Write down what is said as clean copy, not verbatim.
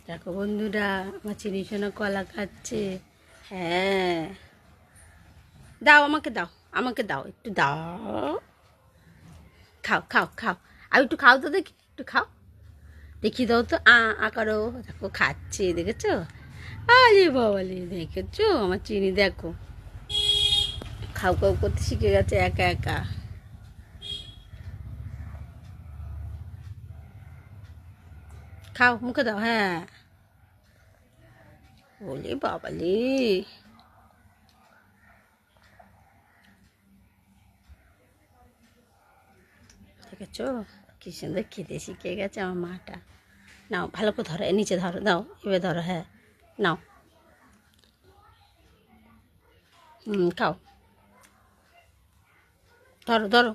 দেখো বন্ধুরা, আমার চিনি সোনা কলা খাচ্ছে। হ্যাঁ, দাও আমাকে, দাও আমাকে, দাও একটু, দাও। খাও খাও খাও, আর একটু খাও তো, দেখি একটু খাও, দেখি দাও তো। আ করো। দেখো খাচ্ছে, দেখেছো? আরে বাবালে, দেখেছো আমার চিনি? দেখো খাও খাও করতে শিখে গেছে একা একা। খাও, মুখে দাও। হ্যাঁ, বলে বাবালে, দেখেছো কি সুন্দর খেতে শিখে গেছে আমার মাটা। নাও ভালো করে ধরো, নিচে ধরো, দাও এবার ধরো। হ্যাঁ, নাও। খাও, ধরো ধরো।